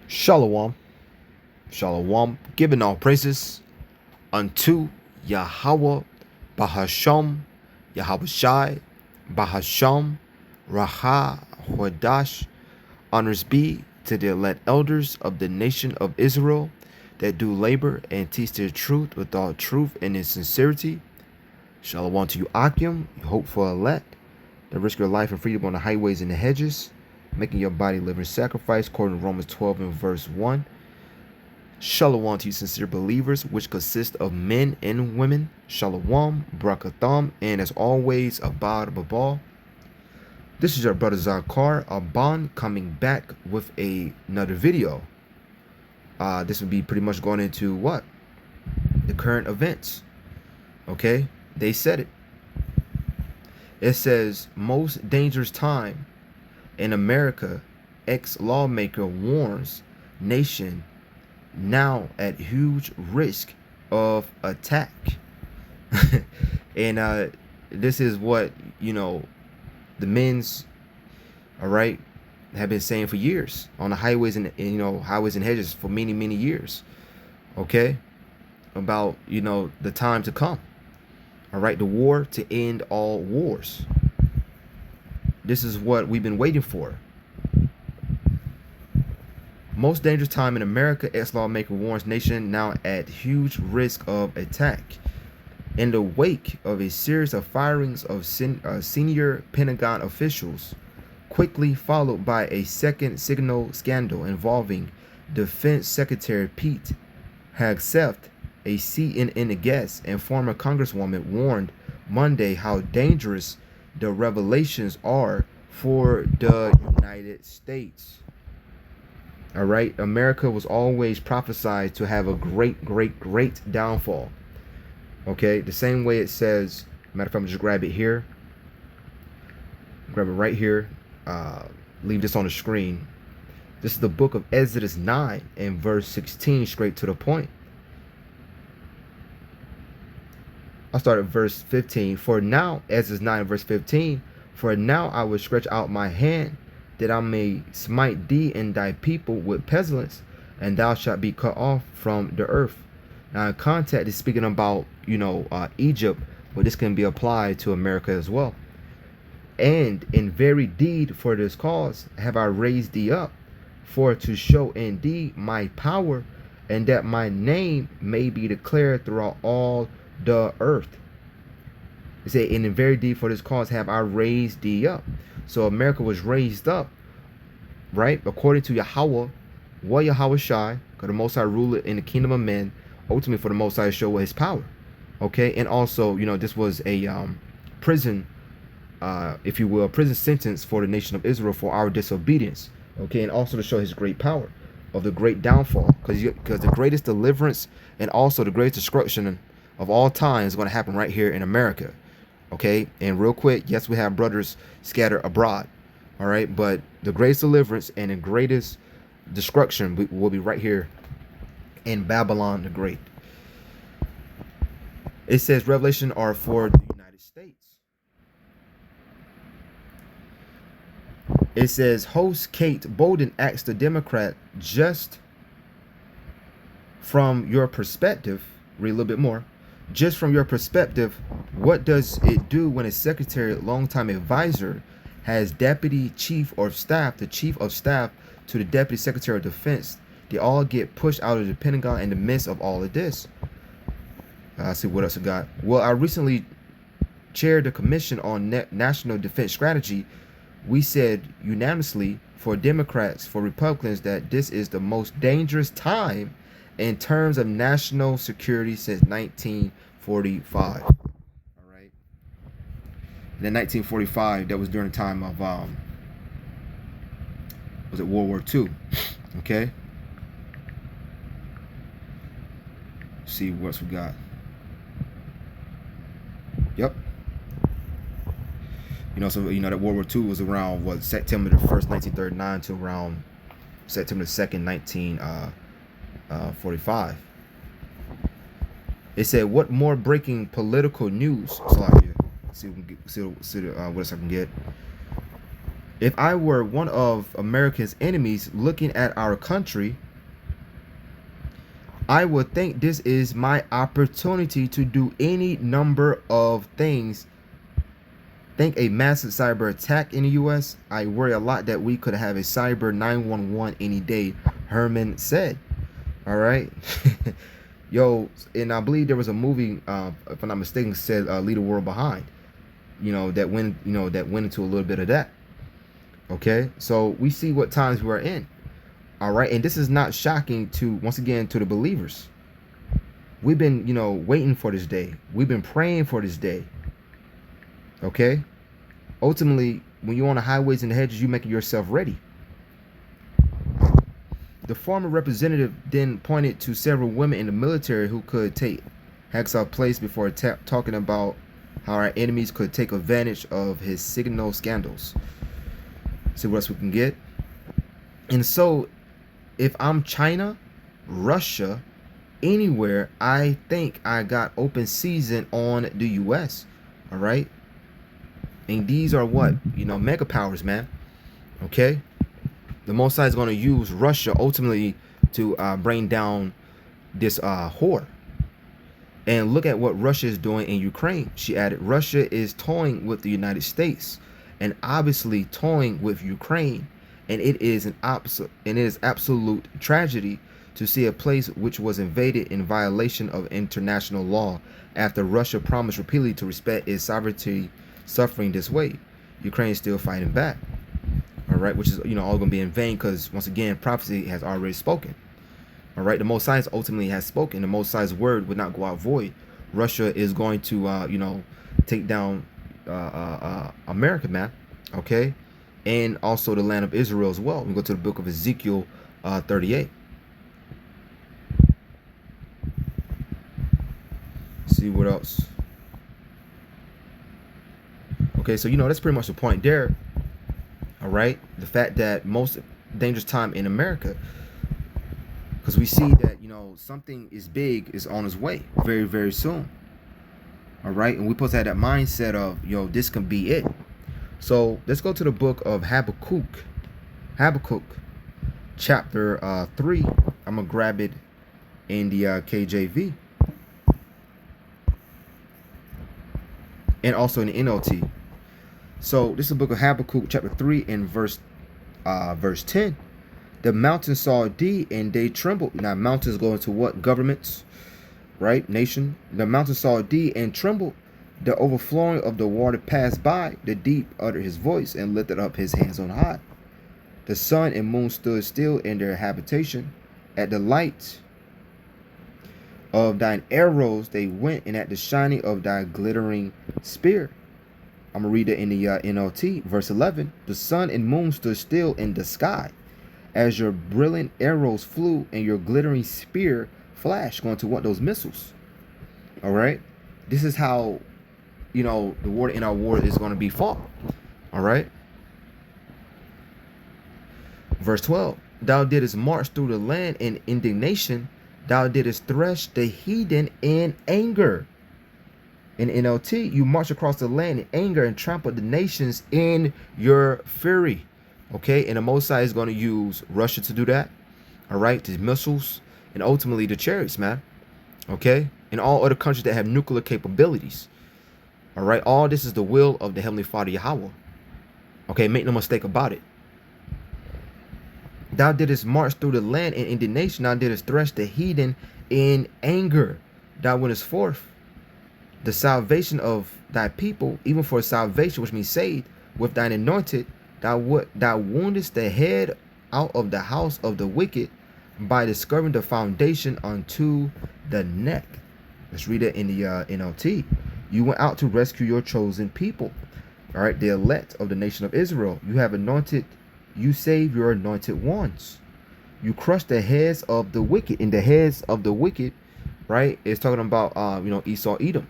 Shalom, shalom, giving all praises unto Yahweh, Bahasham, Yahweh Shai, Bahasham, Raha, Hodash. Honors be to the elect elders of the nation of Israel that do labor and teach the truth with all truth and in sincerity. Shalom to you, Akim, you hopeful elect, that risk your life and freedom on the highways and the hedges, making your body living sacrifice, according to Romans 12 and verse 1. Shalom to you sincere believers, which consist of men and women. Shalom, Brakatham, and as always, Abad Babal. This is your brother Zakar Aban coming back with another video. This would be pretty much going into what? The current events. Okay? They said it. It says, most dangerous time in America, ex-lawmaker warns nation now at huge risk of attack. And this is what, the men's, all right, have been saying for years on the highways and highways and hedges for many years. Okay? About, the time to come. All right, the war to end all wars. This is what we've been waiting for. Most dangerous time in America, ex-lawmaker warns nation now at huge risk of attack. In the wake of a series of firings of senior Pentagon officials, quickly followed by a second signal scandal involving Defense Secretary Pete Hegseth, a CNN guest and former congresswoman, warned Monday how dangerous the revelations are for the United States. All right, America was always prophesied to have a great downfall. Okay, the same way it says, matter of fact, I'm just grab it here. Grab it right here. Leave this on the screen. This is the book of Exodus 9 and verse 16, straight to the point. I'll start at verse 15. For now, Exodus 9 verse 15, for now I will stretch out my hand, that I may smite thee and thy people with pestilence, and thou shalt be cut off from the earth. Now, in context, is speaking about, Egypt, but this can be applied to America as well. And in very deed for this cause have I raised thee up, for to show in thee my power, and that my name may be declared throughout all the earth. It said, and in very deed for this cause have I raised thee up. So America was raised up, right? According to Yahweh, what Yahweh Shai, because the Most High ruler in the kingdom of men, ultimately for the Most High to show his power. Okay, and also, this was a prison, if you will, a prison sentence for the nation of Israel for our disobedience. Okay, and also to show his great power of the great downfall, because the greatest deliverance and also the greatest destruction of all time is going to happen right here in America. Okay, and real quick, yes, we have brothers scattered abroad, all right, but the greatest deliverance and the greatest destruction will be right here in Babylon the Great. It says revelation are for the United States. It says host Kate Bolden asked the Democrat, just from your perspective, read a little bit more. Just from your perspective, what does it do when a secretary, longtime advisor, has deputy chief of staff, the chief of staff to the deputy secretary of defense? They all get pushed out of the Pentagon in the midst of all of this. Let's see what else I got. Well, I recently chaired the Commission on National Defense Strategy. We said unanimously for Democrats, for Republicans, that this is the most dangerous time in terms of national security since 1945. All right. And in 1945, that was during the time of was it World War II? Okay. Let's see what else we got. Yep. So that World War II was around September the 1st, 1939 to around September the 2nd, 1945. It said, what more breaking political news? See what else I can get. If I were one of America's enemies looking at our country, I would think this is my opportunity to do any number of things. Think a massive cyber attack in the US. I worry a lot that we could have a cyber 911 any day, Herman said. All right. Yo, and I believe there was a movie, if I'm not mistaken, said Leave the World Behind. That went into a little bit of that. Okay, so we see what times we're in. All right, and this is not shocking once again to the believers. We've been waiting for this day. We've been praying for this day. Okay, ultimately, when you're on the highways and the hedges, you making yourself ready. The former representative then pointed to several women in the military who could take Hacksaw place before talking about how our enemies could take advantage of his signal scandals. See what else we can get. And so if I'm China, Russia, anywhere, I think I got open season on the US. All right. And these are what? Mega powers, man. Okay. The Most High is going to use Russia ultimately to bring down this whore. And look at what Russia is doing in Ukraine. She added, Russia is toying with the United States and obviously toying with Ukraine. And it is absolute tragedy to see a place which was invaded in violation of international law after Russia promised repeatedly to respect its sovereignty, suffering this way. Ukraine is still fighting back. All right, which is all going to be in vain because once again prophecy has already spoken. All right, the Most High ultimately has spoken. The Most High's word would not go out void. Russia is going to take down America, man. Okay, and also the land of Israel as well. We go to the book of Ezekiel 38. See what else. Okay, so that's pretty much the point there. All right, the fact that most dangerous time in America, because we see that something is big is on its way very, very soon. All right, and we're supposed to have that mindset of this can be it. So let's go to the book of Habakkuk chapter 3. I'm gonna grab it in the KJV and also in the NLT. So this is the book of Habakkuk chapter 3 and verse 10. The mountains saw thee and they trembled. Now mountains go into what? Governments, right? Nation. The mountains saw thee and trembled. The overflowing of the water passed by. The deep uttered his voice and lifted up his hands on high. The sun and moon stood still in their habitation. At the light of thine arrows they went, and at the shining of thy glittering spear. I'm going to read it in the NLT, verse 11. The sun and moon stood still in the sky as your brilliant arrows flew and your glittering spear flashed, going to what? Those missiles. All right. This is how, the war in our war is going to be fought. All right. Verse 12. Thou didst march through the land in indignation. Thou didst thresh the heathen in anger. In NLT, you march across the land in anger and trample the nations in your fury. Okay, and the Most High is going to use Russia to do that. All right, the missiles and ultimately the chariots, man. Okay, and all other countries that have nuclear capabilities. All right, all this is the will of the Heavenly Father Yahweh. Okay, make no mistake about it. Thou didst march through the land in indignation. Thou didst thresh the heathen in anger. Thou wentest forth the salvation of thy people, even for salvation, which means saved, with thine anointed. Thou woundest the head out of the house of the wicked by discovering the foundation unto the neck. Let's read it in the NLT. You went out to rescue your chosen people. All right, the elect of the nation of Israel. You have anointed, you save your anointed ones. You crush the heads of the wicked. In the heads of the wicked, right, it's talking about Esau, Edom.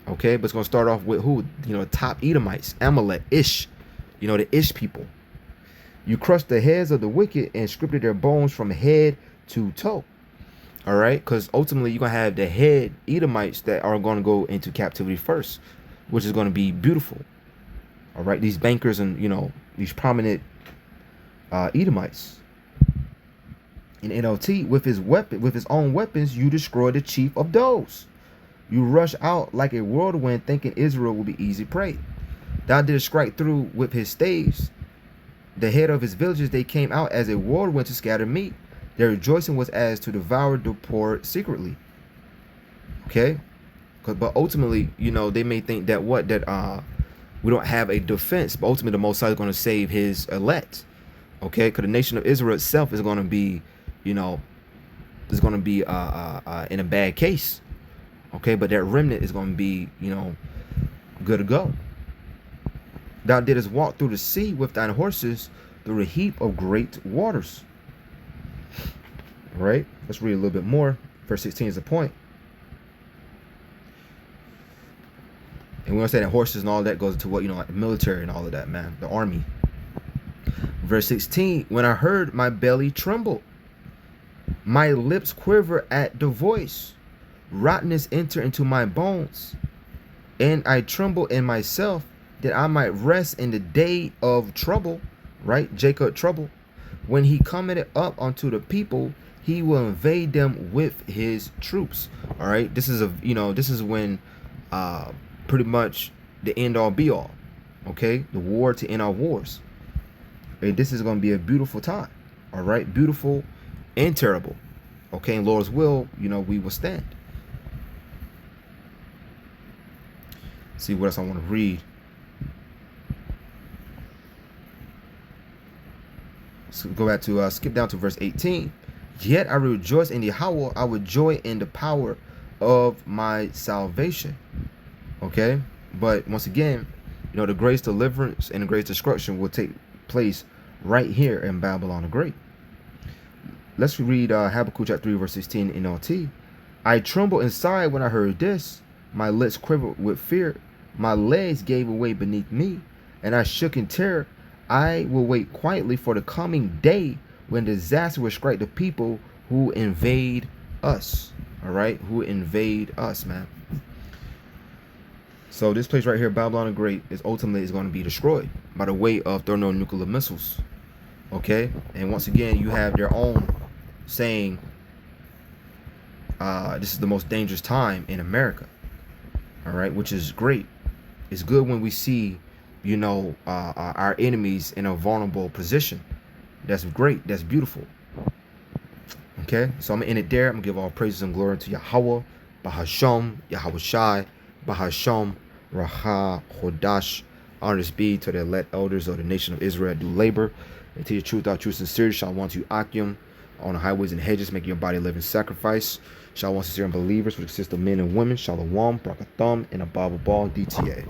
Okay, but it's going to start off with who? Top Edomites, Amalek, Ish, the Ish people. You crushed the heads of the wicked and scripted their bones from head to toe. All right, because ultimately you're going to have the head Edomites that are going to go into captivity first, which is going to be beautiful. All right, these bankers and these prominent Edomites. In NLT, with his own weapons, you destroy the chief of those. You rush out like a whirlwind, thinking Israel will be easy prey. Thou didst strike through with his staves. The head of his villages, they came out as a whirlwind to scatter meat. Their rejoicing was as to devour the poor secretly. Okay? But ultimately, they may think that we don't have a defense, but ultimately the Most High is going to save his elect. Okay? Because the nation of Israel itself is going to be, in a bad case. Okay? But that remnant is going to be, good to go. Thou didst walk through the sea with thine horses through a heap of great waters. All right? Let's read a little bit more. Verse 16 is the point. And we want to say that horses and all that goes into what, like the military and all of that, man. The army. Verse 16, when I heard, my belly trembled. My lips quiver at the voice. Rottenness enter into my bones. And I tremble in myself, that I might rest in the day of trouble. Right? Jacob trouble. When he cometh up unto the people, he will invade them with his troops. All right? This is when pretty much the end all be all. Okay? The war to end our wars. And this is going to be a beautiful time. All right? Beautiful and terrible. Okay? In Lord's will, we will stand. See what else I want to read. So go back to skip down to verse 18. Yet I rejoice in Yahweh, I would joy in the power of my salvation. Okay, but once again, the greatest deliverance and the greatest destruction will take place right here in Babylon the Great. Let's read Habakkuk chapter 3 verse 16 in NLT. I trembled inside when I heard this. My lips quivered with fear. My legs gave way beneath me, and I shook in terror. I will wait quietly for the coming day when disaster will strike the people who invade us. All right, who invade us, man. So this place right here, Babylon the Great, is ultimately going to be destroyed by the way of thermonuclear missiles. Okay, and once again, you have their own saying, this is the most dangerous time in America. All right, which is great. It's good when we see, our enemies in a vulnerable position. That's great. That's beautiful. Okay, so I'm gonna end it there. I'm gonna give all praises and glory to Yahweh, Bahasham, Yahweh Shai, Bahasham, Raha, Hodash. Honors be to the elect elders of the nation of Israel that do labor and teach the truth without true sincerity. Shall want to Akim on the highways and hedges, making your body a living sacrifice. Shall want sincere believers, which consist of men and women. Shalom, Brakatham, and a Bible ball, DTA.